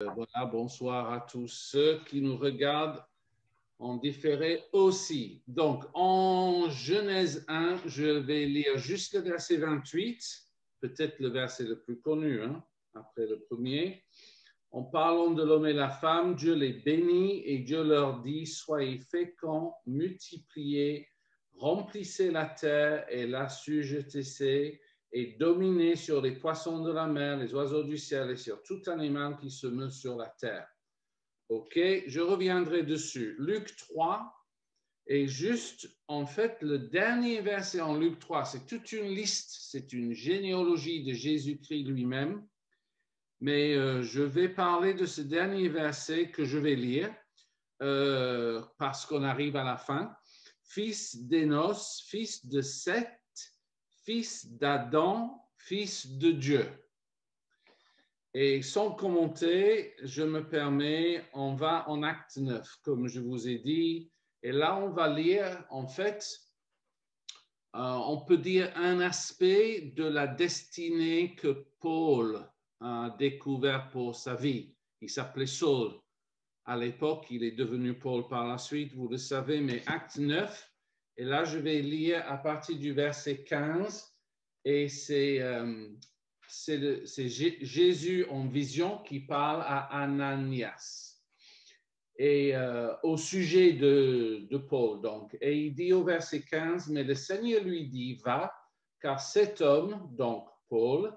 Voilà, bonsoir à tous ceux qui nous regardent en différé aussi. Donc, en Genèse 1, je vais lire juste le verset 28, peut-être le verset le plus connu, après le premier. En parlant de l'homme et la femme, Dieu les bénit et Dieu leur dit, soyez féconds, multipliez, remplissez la terre et l'assujettissez et dominez sur les poissons de la mer, les oiseaux du ciel et sur tout animal qui se meut sur la terre. OK, je reviendrai dessus. Luc 3 est juste, en fait, le dernier verset en Luc 3. C'est toute une liste, c'est une généalogie de Jésus-Christ lui-même. Mais je vais parler de ce dernier verset que je vais lire parce qu'on arrive à la fin. Fils d'Énos, fils de Seth, fils d'Adam, fils de Dieu. Et sans commenter, je me permets, on va en acte 9, comme je vous ai dit. Et là, on va lire, en fait, on peut dire un aspect de la destinée que Paul a découvert pour sa vie. Il s'appelait Saul. À l'époque, il est devenu Paul par la suite, vous le savez, mais acte 9. Et là, je vais lire à partir du verset 15. Et c'est Jésus en vision qui parle à Ananias. Et au sujet de Paul, donc. Et il dit au verset 15, mais le Seigneur lui dit, va, car cet homme, donc Paul,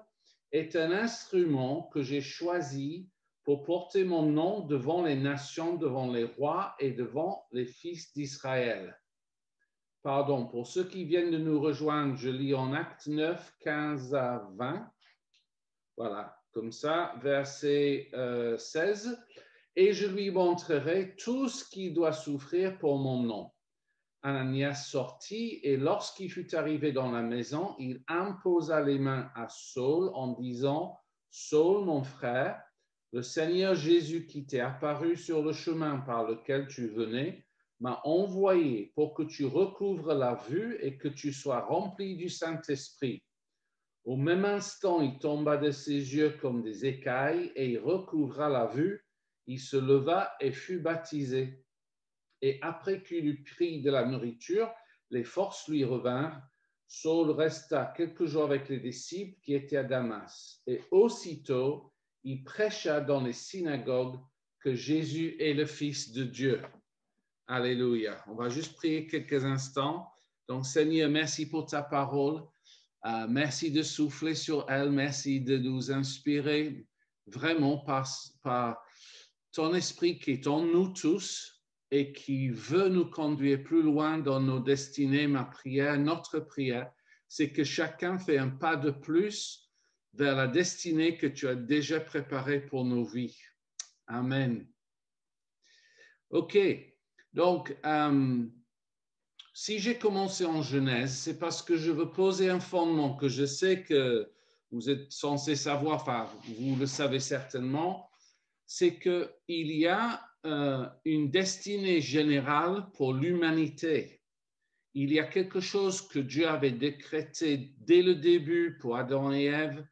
est un instrument que j'ai choisi pour porter mon nom devant les nations, devant les rois et devant les fils d'Israël. Pardon, pour ceux qui viennent de nous rejoindre, je lis en acte 9, 15 à 20. Voilà, comme ça, verset 16. Et je lui montrerai tout ce qu'il doit souffrir pour mon nom. Ananias sortit et lorsqu'il fut arrivé dans la maison, il imposa les mains à Saul en disant, Saul, mon frère, le Seigneur Jésus qui t'est apparu sur le chemin par lequel tu venais, m'a envoyé pour que tu recouvres la vue et que tu sois rempli du Saint-Esprit. Au même instant, il tomba de ses yeux comme des écailles et il recouvra la vue. Il se leva et fut baptisé. Et après qu'il eut pris de la nourriture, les forces lui revinrent. Saul resta quelques jours avec les disciples qui étaient à Damas. Et aussitôt, il prêcha dans les synagogues que Jésus est le Fils de Dieu. Alléluia. On va juste prier quelques instants. Donc, Seigneur, merci pour ta parole. Merci de souffler sur elle. Merci de nous inspirer vraiment par ton esprit qui est en nous tous et qui veut nous conduire plus loin dans nos destinées. Ma prière, notre prière, c'est que chacun fait un pas de plus vers la destinée que tu as déjà préparée pour nos vies. Amen. OK. Donc, si j'ai commencé en Genèse, c'est parce que je veux poser un fondement que je sais que vous êtes censé savoir, enfin, vous le savez certainement, c'est qu'il y a une destinée générale pour l'humanité. Il y a quelque chose que Dieu avait décrété dès le début pour Adam et Ève,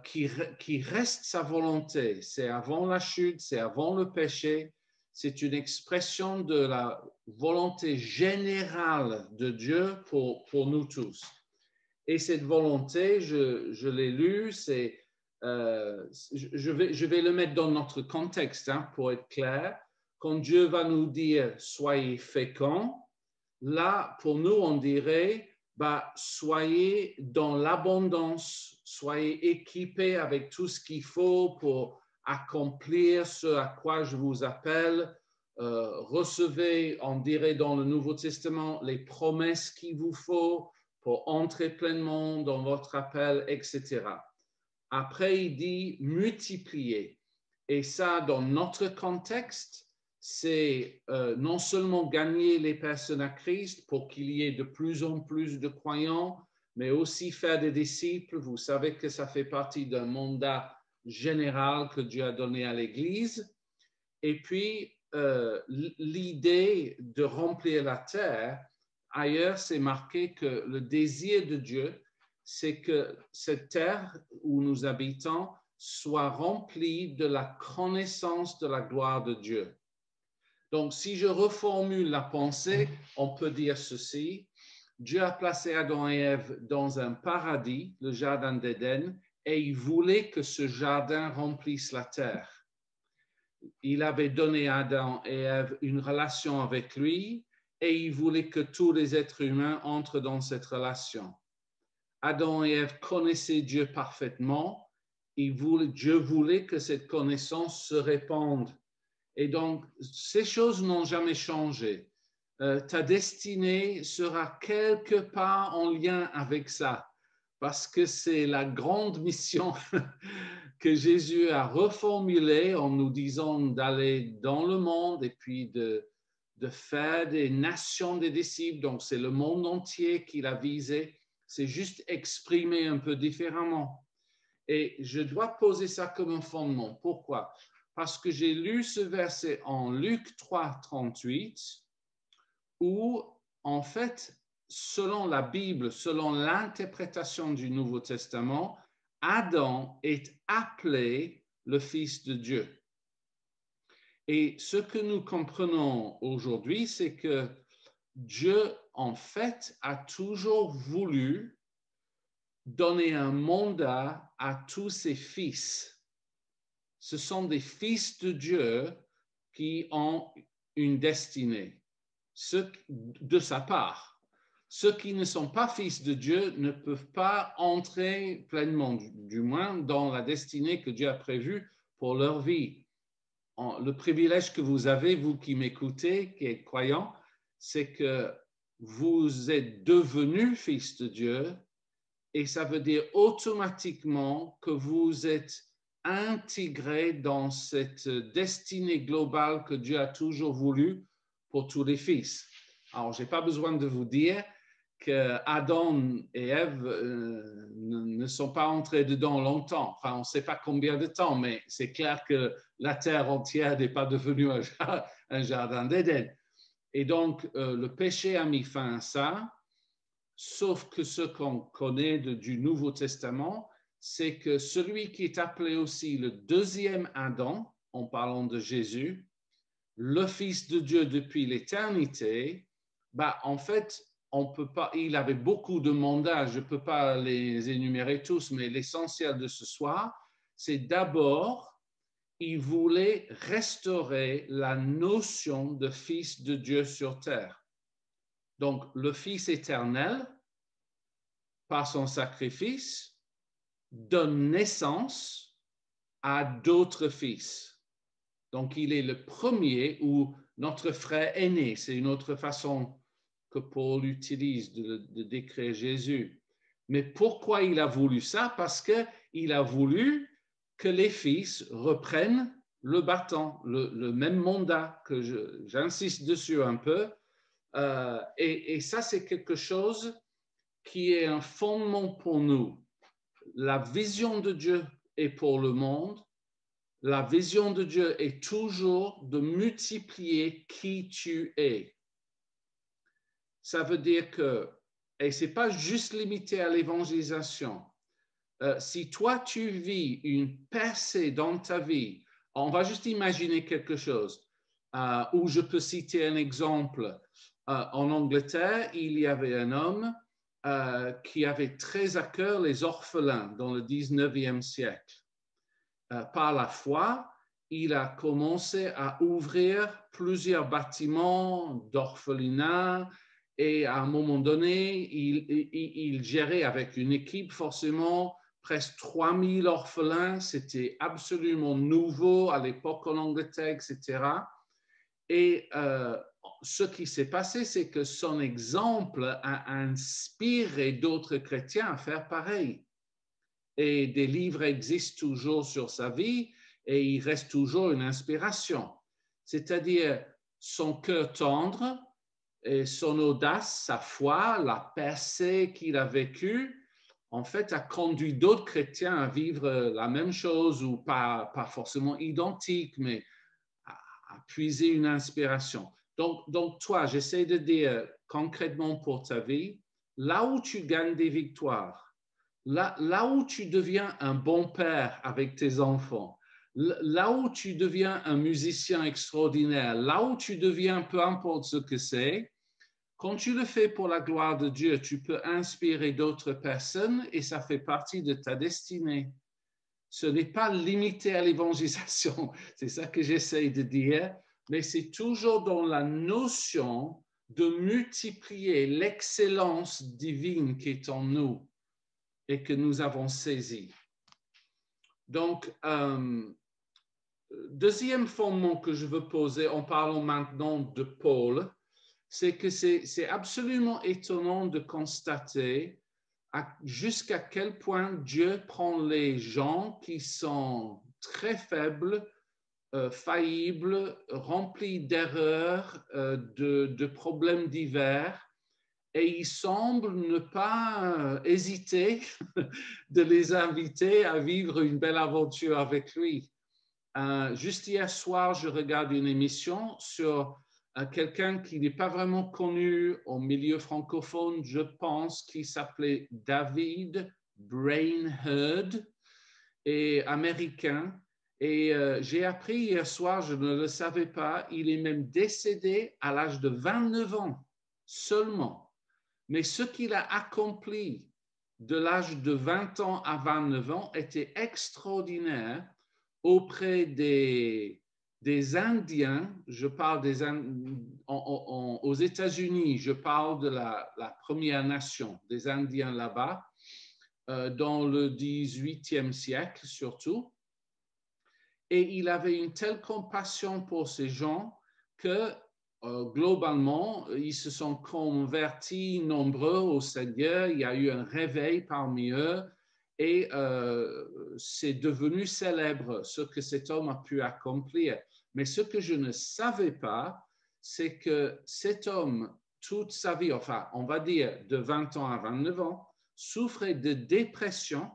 qui reste sa volonté. C'est avant la chute, c'est avant le péché. C'est une expression de la volonté générale de Dieu pour nous tous. Et cette volonté, je l'ai lu, c'est, je vais le mettre dans notre contexte pour être clair. Quand Dieu va nous dire « soyez féconds », là, pour nous, on dirait soyez dans l'abondance, soyez équipés avec tout ce qu'il faut pour accomplir ce à quoi je vous appelle. Recevez, on dirait dans le Nouveau Testament, les promesses qu'il vous faut pour entrer pleinement dans votre appel, etc. Après, il dit multiplier. Et ça, dans notre contexte, c'est non seulement gagner les personnes à Christ pour qu'il y ait de plus en plus de croyants, mais aussi faire des disciples. Vous savez que ça fait partie d'un mandat général que Dieu a donné à l'Église. Et puis, l'idée de remplir la terre, ailleurs, c'est marqué que le désir de Dieu, c'est que cette terre où nous habitons soit rempli de la connaissance de la gloire de Dieu. Donc, si je reformule la pensée, on peut dire ceci. Dieu a placé Adam et Ève dans un paradis, le jardin d'Éden, et il voulait que ce jardin remplisse la terre. Il avait donné à Adam et Ève une relation avec lui et il voulait que tous les êtres humains entrent dans cette relation. Adam et Ève connaissaient Dieu parfaitement. Dieu voulait que cette connaissance se répande. Et donc, ces choses n'ont jamais changé. Ta destinée sera quelque part en lien avec ça, parce que c'est la grande mission que Jésus a reformulée en nous disant d'aller dans le monde et puis de faire des nations des disciples. Donc, c'est le monde entier qu'il a visé. C'est juste exprimé un peu différemment. Et je dois poser ça comme un fondement. Pourquoi? Parce que j'ai lu ce verset en Luc 3, 38, où, en fait, selon la Bible, selon l'interprétation du Nouveau Testament, Adam est appelé le Fils de Dieu. Et ce que nous comprenons aujourd'hui, c'est que Dieu, en fait, a toujours voulu donner un mandat à tous ses fils. Ce sont des fils de Dieu qui ont une destinée, de sa part. Ceux qui ne sont pas fils de Dieu ne peuvent pas entrer pleinement, du moins, dans la destinée que Dieu a prévue pour leur vie. Le privilège que vous avez, vous qui m'écoutez, qui êtes croyants, c'est que vous êtes devenus fils de Dieu et ça veut dire automatiquement que vous êtes intégré dans cette destinée globale que Dieu a toujours voulu pour tous les fils. Alors, je n'ai pas besoin de vous dire que Adam et Ève ne sont pas entrés dedans longtemps. Enfin, on ne sait pas combien de temps, mais c'est clair que la terre entière n'est pas devenue un jardin d'Éden. Et donc, le péché a mis fin à ça, sauf que ce qu'on connaît du Nouveau Testament, c'est que celui qui est appelé aussi le deuxième Adam, en parlant de Jésus, le Fils de Dieu depuis l'éternité, en fait, on peut pas, il avait beaucoup de mandats, je ne peux pas les énumérer tous, mais l'essentiel de ce soir, c'est d'abord, il voulait restaurer la notion de Fils de Dieu sur terre. Donc, le Fils éternel, par son sacrifice, donne naissance à d'autres fils. Donc, il est le premier ou notre frère aîné. C'est une autre façon que Paul utilise de décrire Jésus. Mais pourquoi il a voulu ça? Parce qu'il a voulu que les fils reprennent le bâton, le même mandat, que j'insiste dessus un peu. Et ça, c'est quelque chose qui est un fondement pour nous. La vision de Dieu est pour le monde. La vision de Dieu est toujours de multiplier qui tu es. Ça veut dire que, et ce n'est pas juste limité à l'évangélisation, si toi tu vis une percée dans ta vie, on va juste imaginer quelque chose, où je peux citer un exemple. En Angleterre, il y avait un homme qui avait très à cœur les orphelins dans le 19e siècle. Par la foi, il a commencé à ouvrir plusieurs bâtiments d'orphelinat et à un moment donné, il gérait avec une équipe forcément presque 3000 orphelins. C'était absolument nouveau à l'époque en Angleterre, etc. Et ce qui s'est passé, c'est que son exemple a inspiré d'autres chrétiens à faire pareil. Et des livres existent toujours sur sa vie et il reste toujours une inspiration. C'est-à-dire son cœur tendre et son audace, sa foi, la percée qu'il a vécue, en fait, a conduit d'autres chrétiens à vivre la même chose ou pas forcément identique, mais à puiser une inspiration. Donc toi, j'essaie de dire concrètement pour ta vie, là où tu gagnes des victoires, là où tu deviens un bon père avec tes enfants, là où tu deviens un musicien extraordinaire, là où tu deviens, peu importe ce que c'est, quand tu le fais pour la gloire de Dieu, tu peux inspirer d'autres personnes et ça fait partie de ta destinée. Ce n'est pas limité à l'évangélisation, c'est ça que j'essaie de dire, mais c'est toujours dans la notion de multiplier l'excellence divine qui est en nous et que nous avons saisie. Donc, deuxième fondement que je veux poser en parlant maintenant de Paul, c'est que c'est absolument étonnant de constater jusqu'à quel point Dieu prend les gens qui sont très faibles, faillibles, remplis d'erreurs, de problèmes divers, et il semble ne pas hésiter de les inviter à vivre une belle aventure avec lui. Juste hier soir, je regarde une émission sur quelqu'un qui n'est pas vraiment connu au milieu francophone, je pense, qui s'appelait David Brainerd, et américain. Et j'ai appris hier soir, je ne le savais pas, il est même décédé à l'âge de 29 ans seulement. Mais ce qu'il a accompli de l'âge de 20 ans à 29 ans était extraordinaire auprès des Indiens. Je parle aux États-Unis, je parle de la Première Nation, des Indiens là-bas, dans le 18e siècle surtout. Et il avait une telle compassion pour ces gens que globalement, ils se sont convertis nombreux au Seigneur. Il y a eu un réveil parmi eux et c'est devenu célèbre ce que cet homme a pu accomplir. Mais ce que je ne savais pas, c'est que cet homme, toute sa vie, enfin, on va dire de 20 ans à 29 ans, souffrait de dépression,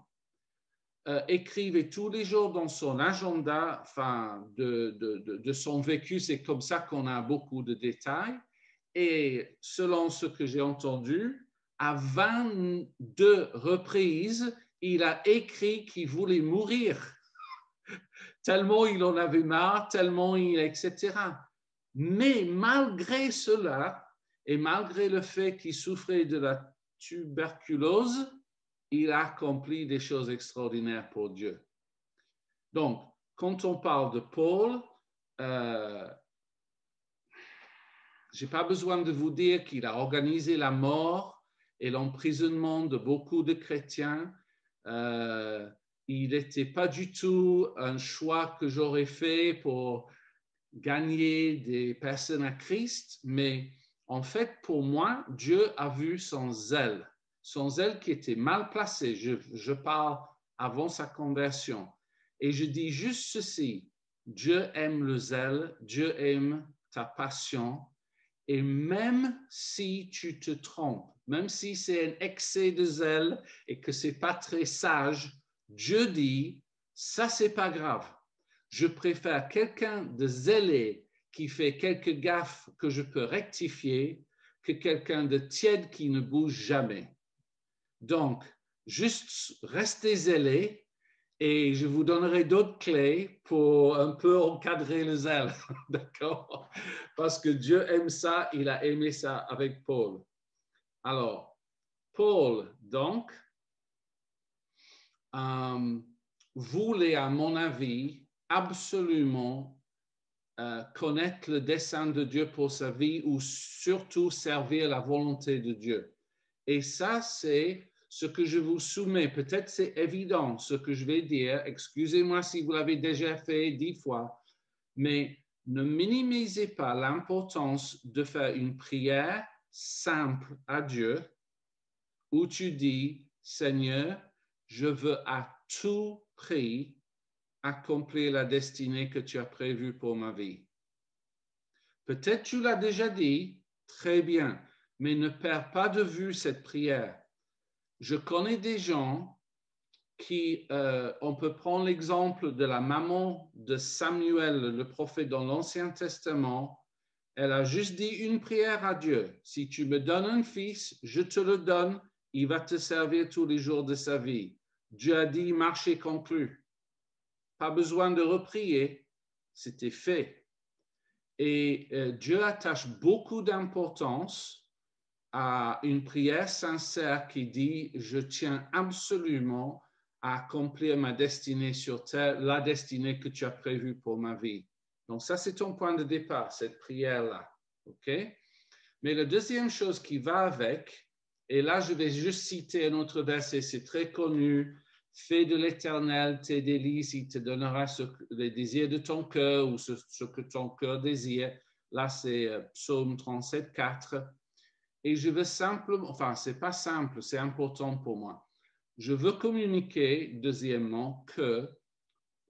écrivait tous les jours dans son agenda, enfin, de son vécu. C'est comme ça qu'on a beaucoup de détails. Et selon ce que j'ai entendu, à 22 reprises, il a écrit qu'il voulait mourir. Tellement il en avait marre, tellement etc. Mais malgré cela, et malgré le fait qu'il souffrait de la tuberculose, il a accompli des choses extraordinaires pour Dieu. Donc, quand on parle de Paul, je n'ai pas besoin de vous dire qu'il a organisé la mort et l'emprisonnement de beaucoup de chrétiens. Il n'était pas du tout un choix que j'aurais fait pour gagner des personnes à Christ, mais en fait, pour moi, Dieu a vu son zèle qui était mal placé. Je parle avant sa conversion. Et je dis juste ceci, Dieu aime le zèle, Dieu aime ta passion, et même si tu te trompes, même si c'est un excès de zèle et que c'est pas très sage, Dieu dit, ça c'est pas grave. Je préfère quelqu'un de zélé qui fait quelques gaffes que je peux rectifier que quelqu'un de tiède qui ne bouge jamais. Donc, juste restez zélé et je vous donnerai d'autres clés pour un peu encadrer le zèle, d'accord? Parce que Dieu aime ça, il a aimé ça avec Paul. Alors, Paul, donc, voulait, à mon avis, absolument connaître le dessein de Dieu pour sa vie ou surtout servir la volonté de Dieu. Et ça, c'est ce que je vous soumets. Peut-être c'est évident ce que je vais dire. Excusez-moi si vous l'avez déjà fait 10 fois, mais ne minimisez pas l'importance de faire une prière simple à Dieu où tu dis, Seigneur, je veux à tout prix accomplir la destinée que tu as prévue pour ma vie. Peut-être tu l'as déjà dit, très bien, mais ne perds pas de vue cette prière. Je connais des gens qui, on peut prendre l'exemple de la maman de Samuel, le prophète dans l'Ancien Testament. Elle a juste dit une prière à Dieu. Si tu me donnes un fils, je te le donne, il va te servir tous les jours de sa vie. Dieu a dit, marché conclu. Pas besoin de reprier, c'était fait. Et Dieu attache beaucoup d'importance à une prière sincère qui dit, je tiens absolument à accomplir ma destinée sur terre, la destinée que tu as prévue pour ma vie. Donc ça, c'est ton point de départ, cette prière-là. OK? Mais la deuxième chose qui va avec, et là, je vais juste citer un autre verset, c'est très connu, « Fais de l'Éternel tes délices, il te donnera les désirs de ton cœur ou ce que ton cœur désire. » Là, c'est Psaume 37, 4. Et je veux simplement, enfin, c'est pas simple, c'est important pour moi. Je veux communiquer, deuxièmement, que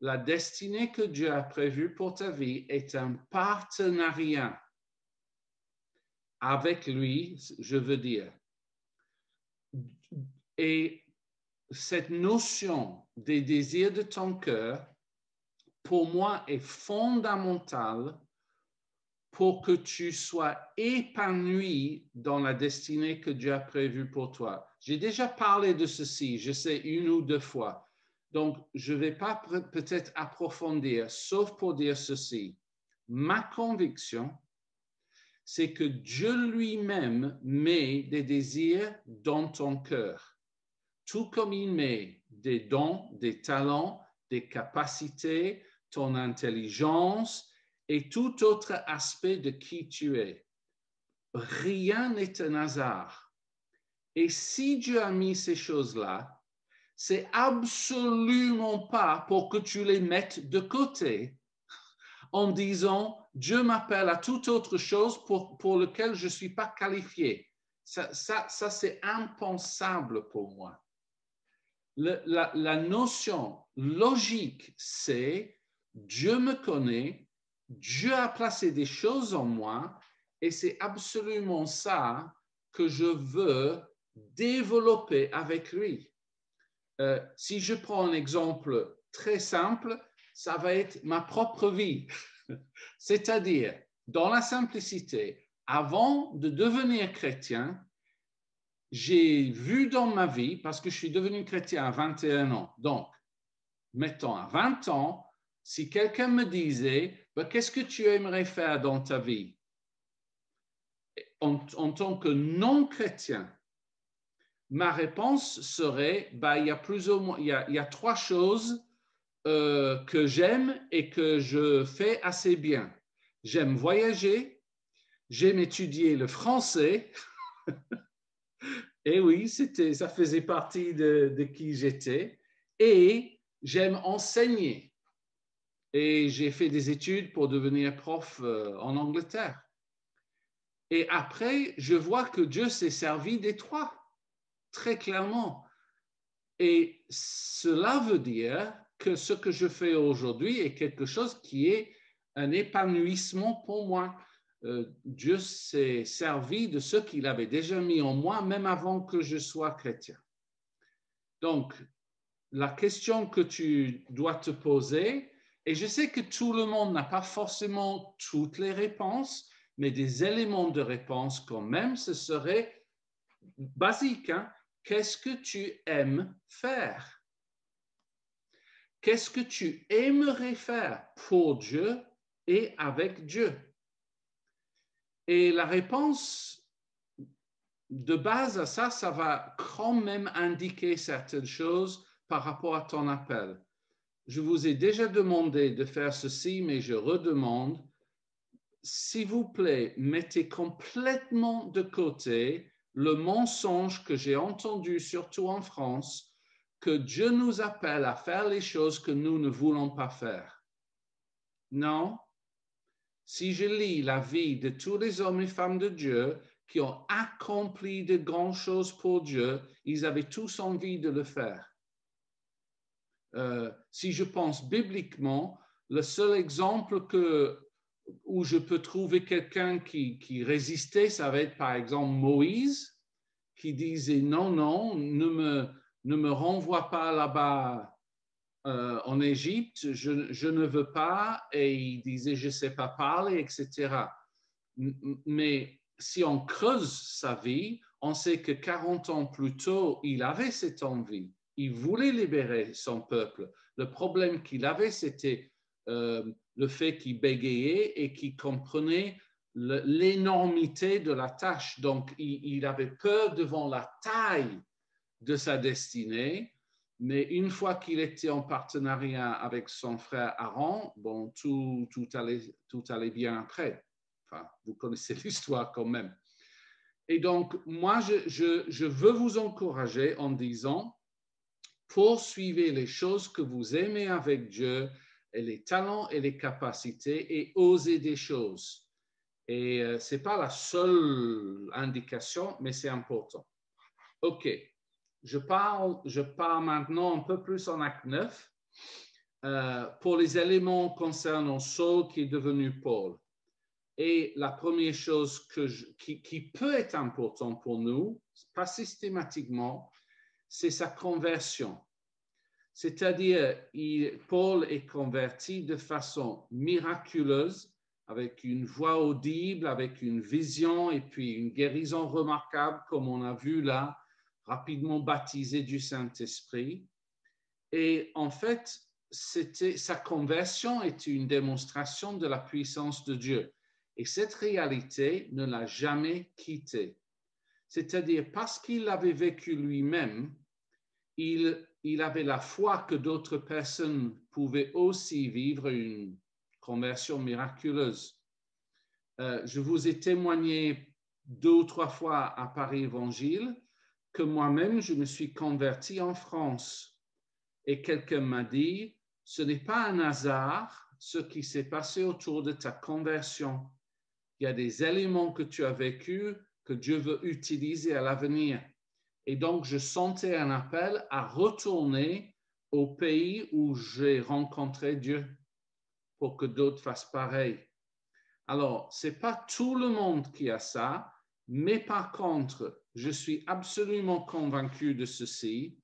la destinée que Dieu a prévue pour ta vie est un partenariat avec lui, je veux dire. Et cette notion des désirs de ton cœur, pour moi, est fondamentale pour que tu sois épanoui dans la destinée que Dieu a prévue pour toi. J'ai déjà parlé de ceci, je sais, une ou deux fois. Donc, je ne vais pas peut-être approfondir, sauf pour dire ceci. Ma conviction, c'est que Dieu lui-même met des désirs dans ton cœur. Tout comme il met des dons, des talents, des capacités, ton intelligence, et tout autre aspect de qui tu es. Rien n'est un hasard. Et si Dieu a mis ces choses-là, c'est absolument pas pour que tu les mettes de côté en disant « Dieu m'appelle à toute autre chose pour lequel je ne suis pas qualifié ». Ça c'est impensable pour moi. La notion logique, c'est Dieu me connaît, Dieu a placé des choses en moi et c'est absolument ça que je veux développer avec lui. Si je prends un exemple très simple, ça va être ma propre vie. C'est-à-dire, dans la simplicité, avant de devenir chrétien, j'ai vu dans ma vie, parce que je suis devenu chrétien à 21 ans, donc, mettons à 20 ans, si quelqu'un me disait, qu'est-ce que tu aimerais faire dans ta vie? En tant que non-chrétien, ma réponse serait, il y a plus ou moins, il y a trois choses que j'aime et que je fais assez bien. J'aime voyager, j'aime étudier le français, et oui, ça faisait partie de qui j'étais, et j'aime enseigner. Et j'ai fait des études pour devenir prof en Angleterre. Et après, je vois que Dieu s'est servi des trois, très clairement. Et cela veut dire que ce que je fais aujourd'hui est quelque chose qui est un épanouissement pour moi. Dieu s'est servi de ce qu'il avait déjà mis en moi, même avant que je sois chrétien. Donc, la question que tu dois te poser, et je sais que tout le monde n'a pas forcément toutes les réponses, mais des éléments de réponse quand même, ce serait basique. Hein? Qu'est-ce que tu aimes faire? Qu'est-ce que tu aimerais faire pour Dieu et avec Dieu? Et la réponse de base à ça, ça va quand même indiquer certaines choses par rapport à ton appel. Je vous ai déjà demandé de faire ceci, mais je redemande, s'il vous plaît, mettez complètement de côté le mensonge que j'ai entendu, surtout en France, que Dieu nous appelle à faire les choses que nous ne voulons pas faire. Non. Si je lis la vie de tous les hommes et femmes de Dieu qui ont accompli de grandes choses pour Dieu, ils avaient tous envie de le faire. Si je pense bibliquement, le seul exemple où je peux trouver quelqu'un qui résistait, ça va être par exemple Moïse, qui disait non, non, ne me renvoie pas là-bas en Égypte, je ne veux pas, et il disait je ne sais pas parler, etc. Mais si on creuse sa vie, On sait que 40 ans plus tôt, il avait cette envie. Il voulait libérer son peuple. Le problème qu'il avait, c'était le fait qu'il bégayait et qu'il comprenait l'énormité de la tâche. Donc, il avait peur devant la taille de sa destinée. Mais une fois qu'il était en partenariat avec son frère Aaron, bon, tout allait bien après. Enfin, vous connaissez l'histoire quand même. Et donc, moi, je veux vous encourager en disant, poursuivez les choses que vous aimez avec Dieu, et les talents et les capacités, et osez des choses. Et ce n'est pas la seule indication, mais c'est important. OK. Je parle maintenant un peu plus en acte 9 pour les éléments concernant Saul qui est devenu Paul. Et la première chose qui peut être importante pour nous, pas systématiquement, c'est sa conversion. C'est-à-dire, Paul est converti de façon miraculeuse, avec une voix audible, avec une vision et puis une guérison remarquable, comme on a vu là, rapidement baptisé du Saint-Esprit. Et en fait, sa conversion était une démonstration de la puissance de Dieu. Et cette réalité ne l'a jamais quitté. C'est-à-dire, parce qu'il l'avait vécu lui-même, il avait la foi que d'autres personnes pouvaient aussi vivre une conversion miraculeuse. Je vous ai témoigné 2 ou 3 fois à Paris Évangile que moi-même, je me suis converti en France. Et quelqu'un m'a dit, ce n'est pas un hasard ce qui s'est passé autour de ta conversion. Il y a des éléments que tu as vécus que Dieu veut utiliser à l'avenir. Et donc, je sentais un appel à retourner au pays où j'ai rencontré Dieu pour que d'autres fassent pareil. Alors, ce n'est pas tout le monde qui a ça, mais par contre, je suis absolument convaincu de ceci.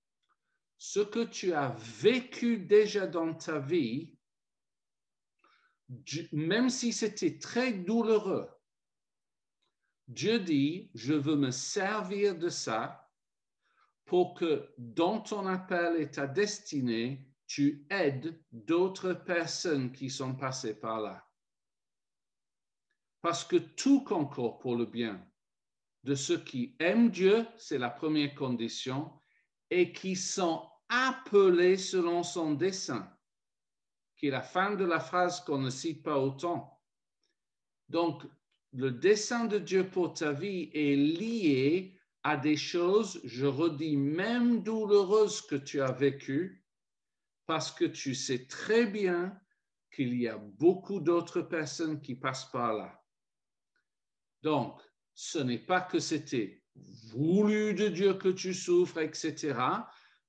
Ce que tu as vécu déjà dans ta vie, même si c'était très douloureux, Dieu dit, je veux me servir de ça pour que dans ton appel et ta destinée, tu aides d'autres personnes qui sont passées par là. Parce que tout concourt pour le bien de ceux qui aiment Dieu, c'est la première condition, et qui sont appelés selon son dessein, qui est la fin de la phrase qu'on ne cite pas autant. Donc, le dessein de Dieu pour ta vie est lié à des choses, je redis, même douloureuses que tu as vécues, parce que tu sais très bien qu'il y a beaucoup d'autres personnes qui passent par là. Donc, ce n'est pas que c'était voulu de Dieu que tu souffres, etc.,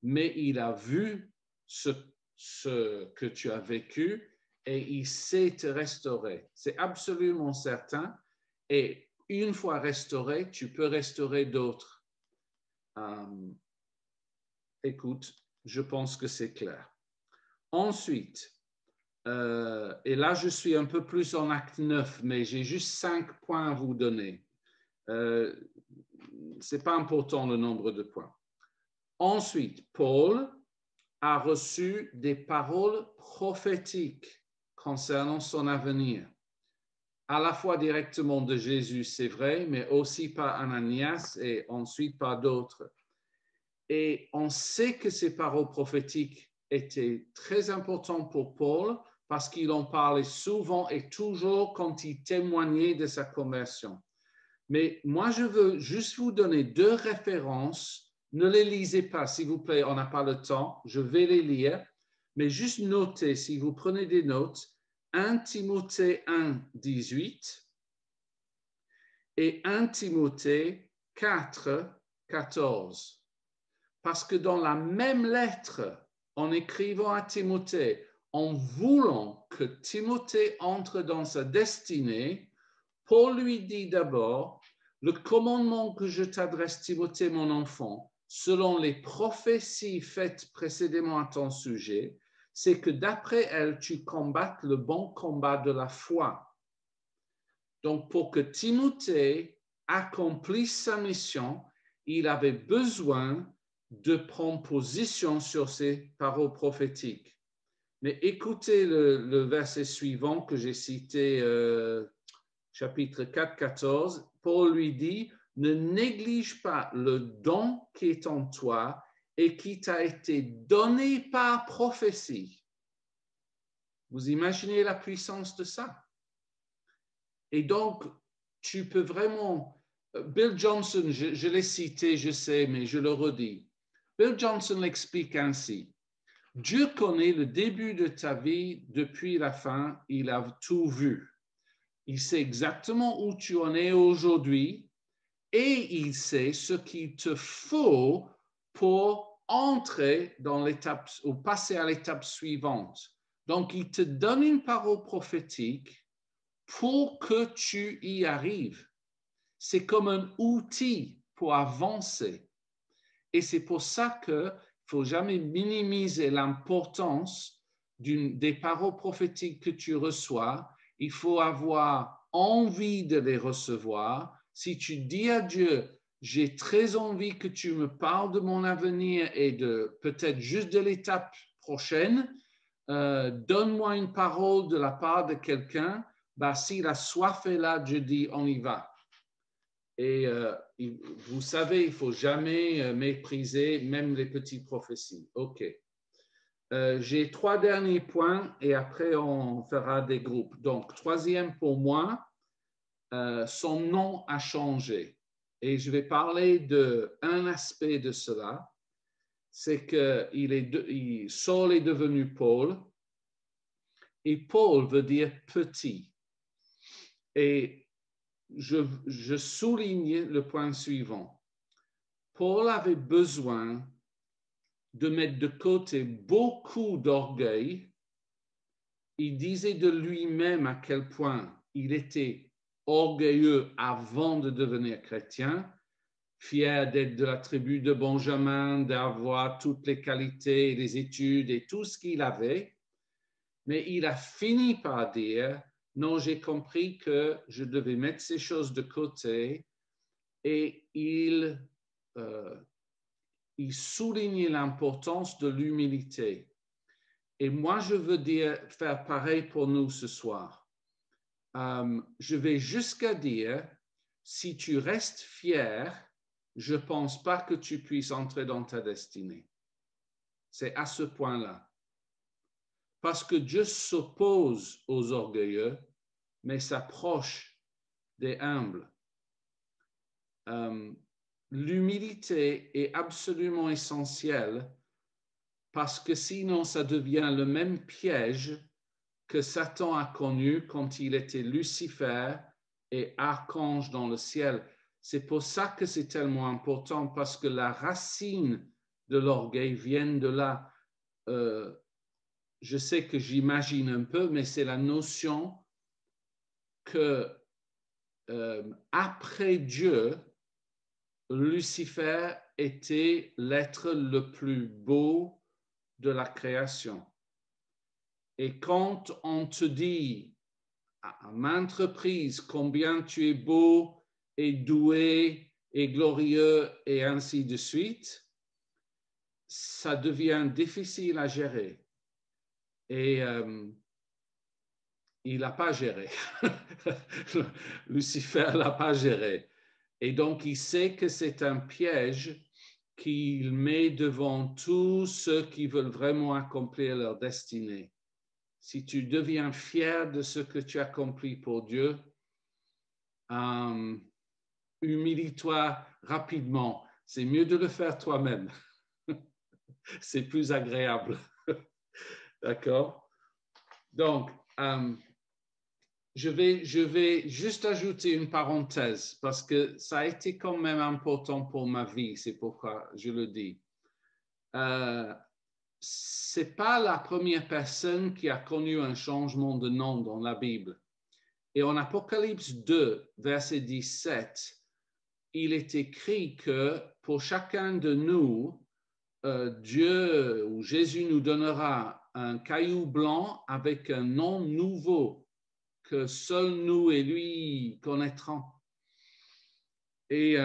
mais il a vu ce que tu as vécu et il sait te restaurer. C'est absolument certain. Et une fois restauré, tu peux restaurer d'autres. Écoute, je pense que c'est clair. Ensuite, et là, je suis un peu plus en acte 9, mais j'ai juste 5 points à vous donner. C'est pas important le nombre de points. Ensuite, Paul a reçu des paroles prophétiques concernant son avenir, à la fois directement de Jésus, c'est vrai, mais aussi par Ananias et ensuite par d'autres. Et on sait que ces paroles prophétiques étaient très importantes pour Paul parce qu'il en parlait souvent et toujours quand il témoignait de sa conversion. Mais moi, je veux juste vous donner 2 références. Ne les lisez pas, s'il vous plaît, on n'a pas le temps. Je vais les lire, mais juste notez, si vous prenez des notes, 1 Timothée 1, 18 et 1 Timothée 4, 14. Parce que dans la même lettre, en écrivant à Timothée, en voulant que Timothée entre dans sa destinée, Paul lui dit d'abord, le commandement que je t'adresse, Timothée, mon enfant, selon les prophéties faites précédemment à ton sujet, c'est que d'après elles, tu combattes le bon combat de la foi. Donc, pour que Timothée accomplisse sa mission, il avait besoin de prendre position sur ces paroles prophétiques. Mais écoutez le verset suivant que j'ai cité, chapitre 4, 14. Paul lui dit, ne néglige pas le don qui est en toi et qui t'a été donné par prophétie. Vous imaginez la puissance de ça? Et donc, tu peux vraiment... Bill Johnson, je l'ai cité, je sais, mais je le redis. Bill Johnson l'explique ainsi. Dieu connaît le début de ta vie depuis la fin, il a tout vu. Il sait exactement où tu en es aujourd'hui et il sait ce qu'il te faut pour entrer dans l'étape ou passer à l'étape suivante. Donc, il te donne une parole prophétique pour que tu y arrives. C'est comme un outil pour avancer. Et c'est pour ça qu'il ne faut jamais minimiser l'importance des paroles prophétiques que tu reçois. Il faut avoir envie de les recevoir. Si tu dis à Dieu, j'ai très envie que tu me parles de mon avenir et de peut-être juste de l'étape prochaine, donne-moi une parole de la part de quelqu'un. Si la soif est là, Dieu dit, on y va. Et vous savez, il ne faut jamais mépriser même les petites prophéties. OK. J'ai 3 derniers points et après on fera des groupes. Donc, troisième pour moi, son nom a changé. Et je vais parler d'un aspect de cela. C'est que Saul est devenu Paul. Et Paul veut dire petit. Et je souligne le point suivant. Paul avait besoin de mettre de côté beaucoup d'orgueil. Il disait de lui-même à quel point il était orgueilleux avant de devenir chrétien, fier d'être de la tribu de Benjamin, d'avoir toutes les qualités, les études et tout ce qu'il avait. Mais il a fini par dire, non, j'ai compris que je devais mettre ces choses de côté et il soulignait l'importance de l'humilité. Et moi, je veux faire pareil pour nous ce soir. Je vais jusqu'à dire, si tu restes fier, je ne pense pas que tu puisses entrer dans ta destinée. C'est à ce point-là. Parce que Dieu s'oppose aux orgueilleux, mais s'approche des humbles. L'humilité est absolument essentielle parce que sinon ça devient le même piège que Satan a connu quand il était Lucifer et archange dans le ciel. C'est pour ça que c'est tellement important parce que la racine de l'orgueil vient de là. Je sais que j'imagine un peu, mais c'est la notion que après Dieu, Lucifer était l'être le plus beau de la création. Et quand on te dit à maintes reprises combien tu es beau et doué et glorieux et ainsi de suite, ça devient difficile à gérer. Et il n'a pas géré. Lucifer ne l'a pas géré. Et donc, il sait que c'est un piège qu'il met devant tous ceux qui veulent vraiment accomplir leur destinée. Si tu deviens fier de ce que tu as accompli pour Dieu, humilie-toi rapidement. C'est mieux de le faire toi-même. C'est plus agréable. D'accord? Donc, je vais juste ajouter une parenthèse parce que ça a été quand même important pour ma vie, c'est pourquoi je le dis. C'est pas la première personne qui a connu un changement de nom dans la Bible. Et en Apocalypse 2, verset 17, il est écrit que pour chacun de nous, Dieu ou Jésus nous donnera un caillou blanc avec un nom nouveau que seuls nous et lui connaîtrons. Et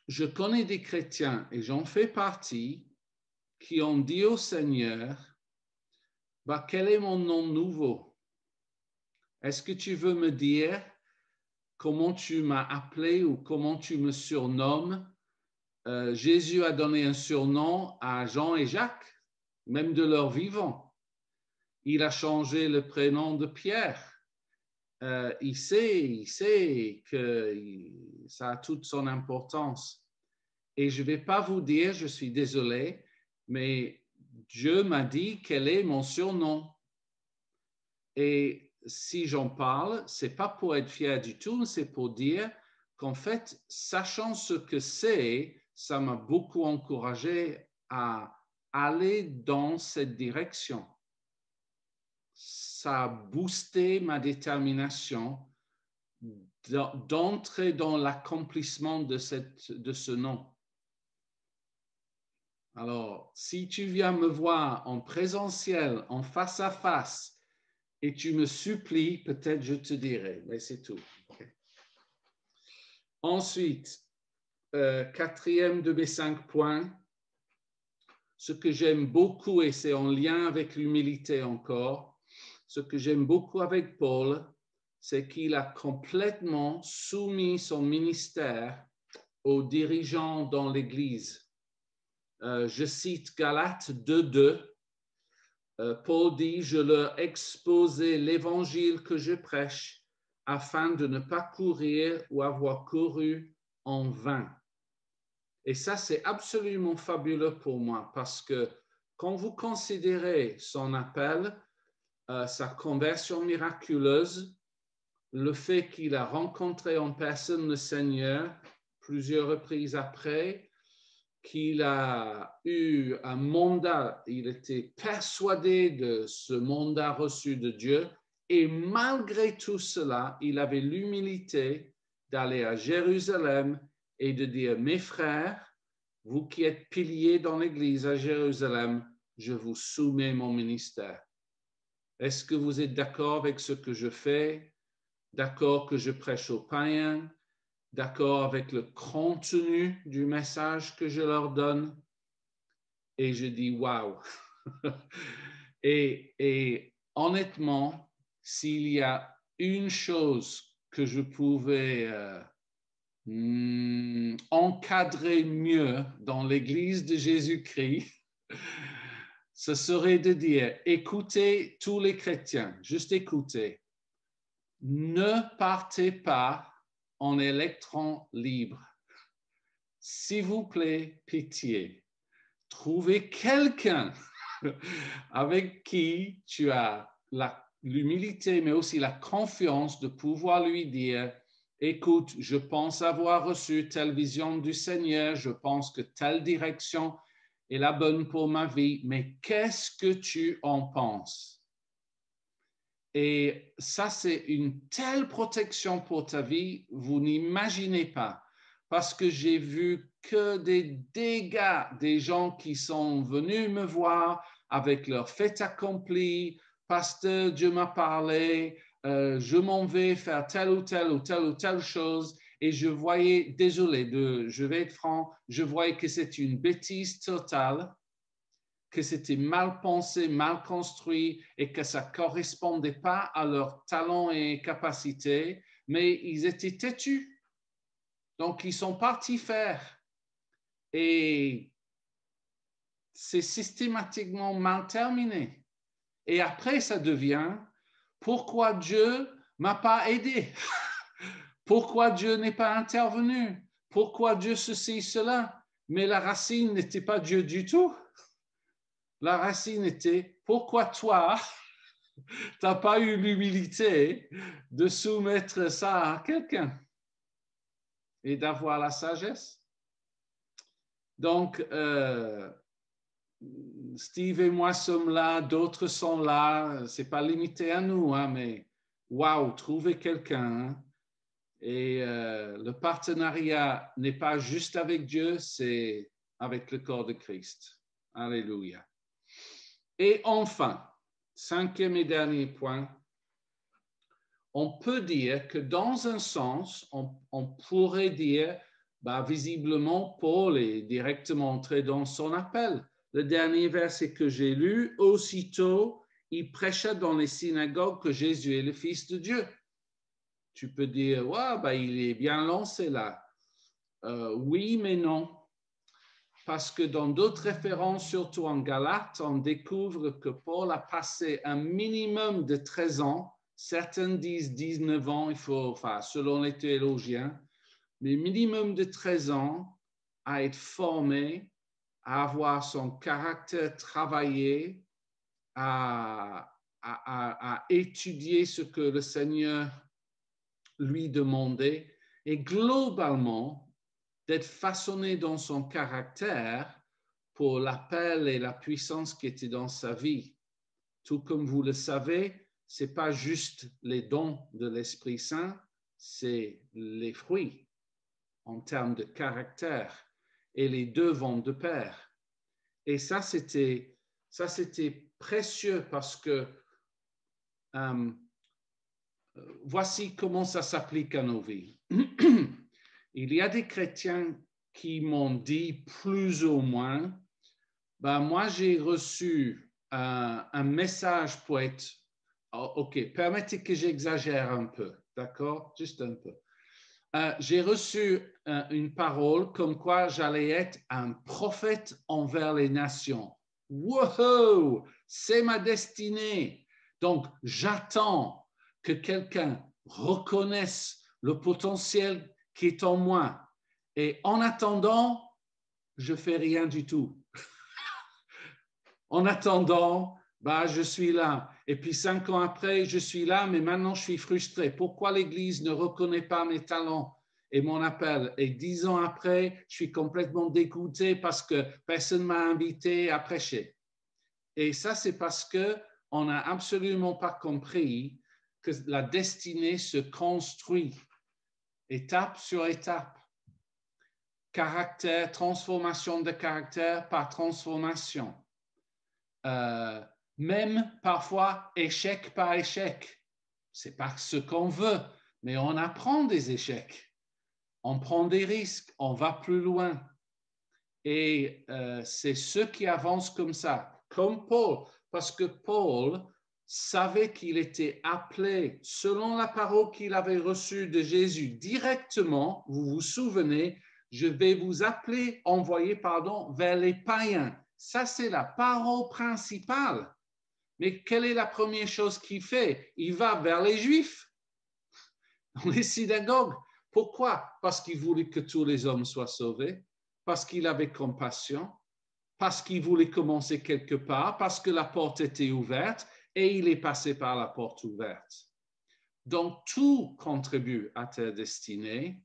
je connais des chrétiens, et j'en fais partie, qui ont dit au Seigneur, bah, quel est mon nom nouveau? Est-ce que tu veux me dire comment tu m'as appelé ou comment tu me surnommes? Jésus a donné un surnom à Jean et Jacques, même de leur vivant. Il a changé le prénom de Pierre. Il sait que ça a toute son importance. Et je ne vais pas vous dire, je suis désolé, mais Dieu m'a dit quel est mon surnom. Et si j'en parle, ce n'est pas pour être fier du tout, c'est pour dire qu'en fait, sachant ce que c'est, ça m'a beaucoup encouragé à aller dans cette direction. Ça a boosté ma détermination d'entrer dans l'accomplissement de ce nom. Alors, si tu viens me voir en présentiel, en face à face, et tu me supplies, peut-être je te dirai, mais c'est tout. Okay. Ensuite, quatrième de mes 5 points, ce que j'aime beaucoup, et c'est en lien avec l'humilité encore, ce que j'aime beaucoup avec Paul, c'est qu'il a complètement soumis son ministère aux dirigeants dans l'Église. Je cite Galates 2:2. Paul dit, je leur exposais l'évangile que je prêche afin de ne pas courir ou avoir couru en vain. Et ça, c'est absolument fabuleux pour moi parce que quand vous considérez son appel, sa conversion miraculeuse, le fait qu'il a rencontré en personne le Seigneur plusieurs reprises après, qu'il a eu un mandat, il était persuadé de ce mandat reçu de Dieu, et malgré tout cela, il avait l'humilité d'aller à Jérusalem et de dire, mes frères, vous qui êtes piliers dans l'Église à Jérusalem, je vous soumets mon ministère. Est-ce que vous êtes d'accord avec ce que je fais? D'accord que je prêche aux païens? D'accord avec le contenu du message que je leur donne? Et je dis, waouh! et honnêtement, s'il y a une chose que je pouvais encadrer mieux dans l'Église de Jésus-Christ, ce serait de dire, écoutez tous les chrétiens, juste écoutez, ne partez pas en électron libre. S'il vous plaît, pitié, trouvez quelqu'un avec qui tu as l'humilité, mais aussi la confiance de pouvoir lui dire, écoute, je pense avoir reçu telle vision du Seigneur, je pense que telle direction est la bonne pour ma vie, mais qu'est-ce que tu en penses? Et ça, c'est une telle protection pour ta vie, vous n'imaginez pas. Parce que j'ai vu que des dégâts, des gens qui sont venus me voir avec leur fait accompli, pasteur, Dieu m'a parlé, je m'en vais faire telle ou telle chose, et je voyais, désolé, je vais être franc, je voyais que c'est une bêtise totale, que c'était mal pensé, mal construit et que ça ne correspondait pas à leurs talents et capacités, mais ils étaient têtus. Donc, ils sont partis faire. Et c'est systématiquement mal terminé. Et après, ça devient, pourquoi Dieu ne m'a pas aidé? Pourquoi Dieu n'est pas intervenu? Pourquoi Dieu ceci, cela? Mais la racine n'était pas Dieu du tout. La racine était, pourquoi toi, tu n'as pas eu l'humilité de soumettre ça à quelqu'un et d'avoir la sagesse? Donc, Steve et moi sommes là, d'autres sont là, ce n'est pas limité à nous, hein, mais waouh, trouver quelqu'un. Hein, et le partenariat n'est pas juste avec Dieu, c'est avec le corps de Christ. Alléluia. Et enfin, 5e et dernier point, on peut dire que dans un sens, on pourrait dire visiblement, Paul est directement entré dans son appel. Le dernier verset que j'ai lu, aussitôt, il prêcha dans les synagogues que Jésus est le Fils de Dieu. Tu peux dire, ouais, il est bien lancé là. Oui, mais non. Parce que dans d'autres références, surtout en Galates, on découvre que Paul a passé un minimum de 13 ans. Certains disent 19 ans, selon les théologiens, mais minimum de 13 ans à être formé, à avoir son caractère travaillé, à étudier ce que le Seigneur lui demandait et globalement d'être façonné dans son caractère pour l'appel et la puissance qui était dans sa vie. Tout comme vous le savez, ce n'est pas juste les dons de l'Esprit Saint, c'est les fruits en termes de caractère. Et les deux vont de pair. Et ça, c'était précieux parce que voici comment ça s'applique à nos vies. Il y a des chrétiens qui m'ont dit plus ou moins, moi j'ai reçu un message pour être, ok, permettez que j'exagère un peu, d'accord, juste un peu. J'ai reçu une parole comme quoi j'allais être un prophète envers les nations. Wow, c'est ma destinée. Donc, j'attends que quelqu'un reconnaisse le potentiel qui est en moi. Et en attendant, je fais rien du tout. En attendant, je suis là. Et puis 5 ans après, je suis là, mais maintenant je suis frustré. Pourquoi l'Église ne reconnaît pas mes talents et mon appel? Et 10 ans après, je suis complètement dégoûté parce que personne ne m'a invité à prêcher. Et ça, c'est parce qu'on n'a absolument pas compris que la destinée se construit étape sur étape. Caractère, transformation de caractère par transformation. Même parfois échec par échec. C'est pas ce qu'on veut, mais on apprend des échecs. On prend des risques, on va plus loin. Et c'est ceux qui avancent comme ça, comme Paul, parce que Paul savait qu'il était appelé, selon la parole qu'il avait reçue de Jésus directement, vous vous souvenez, je vais vous appeler, envoyer, vers les païens. Ça, c'est la parole principale. Mais quelle est la première chose qu'il fait? Il va vers les Juifs, dans les synagogues. Pourquoi? Parce qu'il voulait que tous les hommes soient sauvés, parce qu'il avait compassion, parce qu'il voulait commencer quelque part, parce que la porte était ouverte et il est passé par la porte ouverte. Donc, tout contribue à ta destinée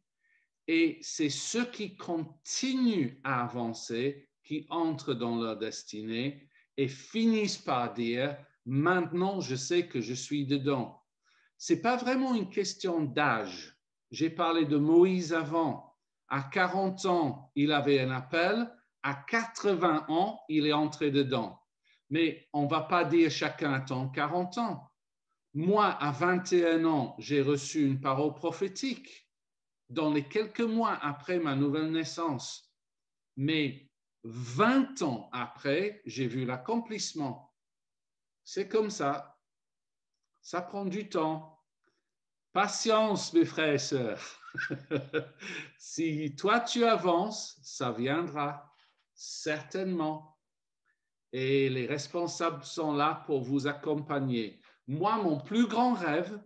et c'est ceux qui continuent à avancer qui entrent dans leur destinée et finissent par dire « Maintenant, je sais que je suis dedans ». Ce n'est pas vraiment une question d'âge. J'ai parlé de Moïse avant. À 40 ans, il avait un appel. À 80 ans, il est entré dedans. Mais on ne va pas dire chacun attend 40 ans. Moi, à 21 ans, j'ai reçu une parole prophétique dans les quelques mois après ma nouvelle naissance. Mais 20 ans après, j'ai vu l'accomplissement. C'est comme ça. Ça prend du temps. Patience, mes frères et sœurs. Si toi, tu avances, ça viendra, certainement. Et les responsables sont là pour vous accompagner. Moi, mon plus grand rêve,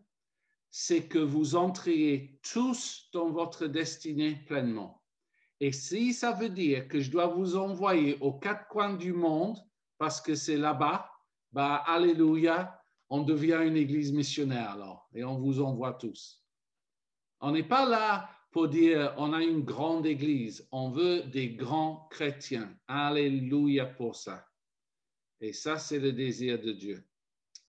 c'est que vous entriez tous dans votre destinée pleinement. Et si ça veut dire que je dois vous envoyer aux 4 coins du monde, parce que c'est là-bas, alléluia, on devient une église missionnaire alors, et on vous envoie tous. On n'est pas là pour dire on a une grande église, on veut des grands chrétiens. Alléluia pour ça. Et ça, c'est le désir de Dieu.